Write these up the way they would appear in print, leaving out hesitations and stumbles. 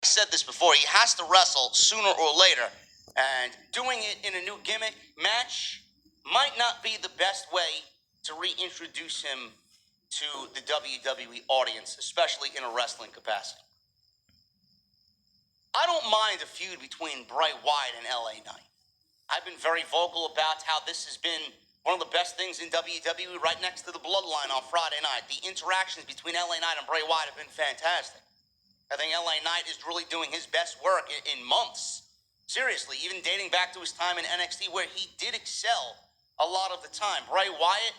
said this before, he has to wrestle sooner or later, and doing it in a new gimmick match might not be the best way to reintroduce him to the WWE audience, especially in a wrestling capacity. I don't mind a feud between Bray Wyatt and LA Knight. I've been very vocal about how this has been one of the best things in WWE, right next to the Bloodline on Friday night. The interactions between LA Knight and Bray Wyatt have been fantastic. I think LA Knight is really doing his best work in months. Seriously, even dating back to his time in NXT, where he did excel a lot of the time. Bray Wyatt,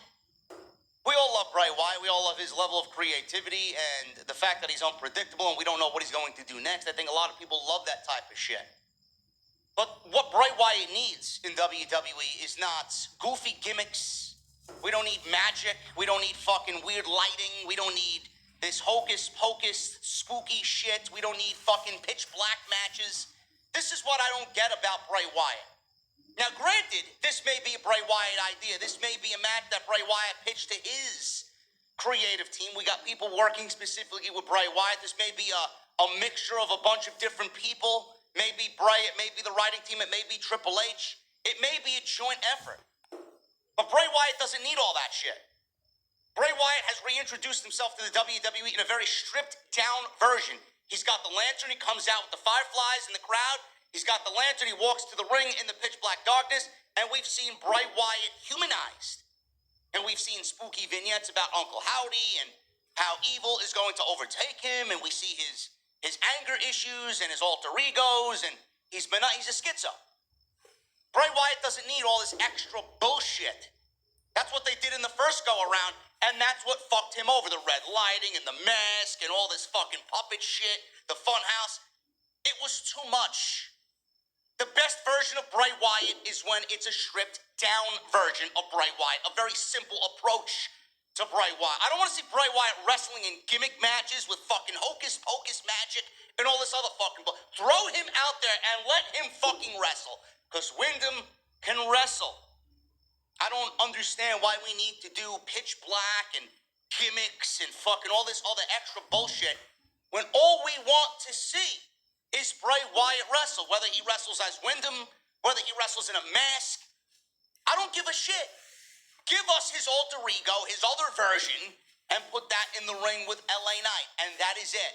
we all love Bray Wyatt. We all love his level of creativity and the fact that he's unpredictable and we don't know what he's going to do next. I think a lot of people love that type of shit. But what Bray Wyatt needs in WWE is not goofy gimmicks. We don't need magic. We don't need fucking weird lighting. We don't need this hocus pocus spooky shit. We don't need fucking pitch black matches. This is what I don't get about Bray Wyatt. Now, granted, this may be a Bray Wyatt idea. This may be a match that Bray Wyatt pitched to his creative team. We got people working specifically with Bray Wyatt. This may be a mixture of a bunch of different people. Maybe Bray, it may be the writing team, it may be Triple H. It may be a joint effort. But Bray Wyatt doesn't need all that shit. Bray Wyatt has reintroduced himself to the WWE in a very stripped-down version. He's got the lantern, he comes out with the fireflies in the crowd. He's got the lantern, he walks to the ring in the pitch-black darkness, and we've seen Bray Wyatt humanized. And we've seen spooky vignettes about Uncle Howdy and how evil is going to overtake him, and we see his anger issues and his alter egos, and he's a schizo. Bray Wyatt doesn't need all this extra bullshit. That's what they did in the first go-around, and that's what fucked him over. The red lighting and the mask and all this fucking puppet shit, the funhouse. It was too much. The best version of Bray Wyatt is when it's a stripped-down version of Bray Wyatt, a very simple approach to Bray Wyatt. I don't want to see Bray Wyatt wrestling in gimmick matches with fucking hocus-pocus magic and all this other fucking bull. Throw him out there and let him fucking wrestle, because Wyndham can wrestle. I don't understand why we need to do pitch black and gimmicks and fucking all this other extra bullshit when all we want to see is Bray Wyatt wrestle, whether he wrestles as Wyndham, whether he wrestles in a mask. I don't give a shit. Give us his alter ego, his other version, and put that in the ring with LA Knight, and that is it.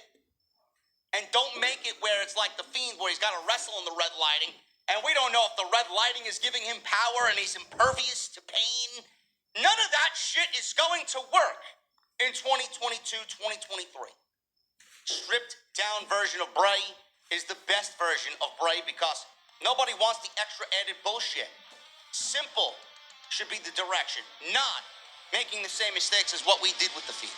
And don't make it where it's like The Fiend, where he's got to wrestle in the red lighting, and we don't know if the red lighting is giving him power and he's impervious to pain. None of that shit is going to work in 2022, 2023. Stripped down version of Bray is the best version of Bray because nobody wants the extra added bullshit. Simple should be the direction, not making the same mistakes as what we did with The Fiend.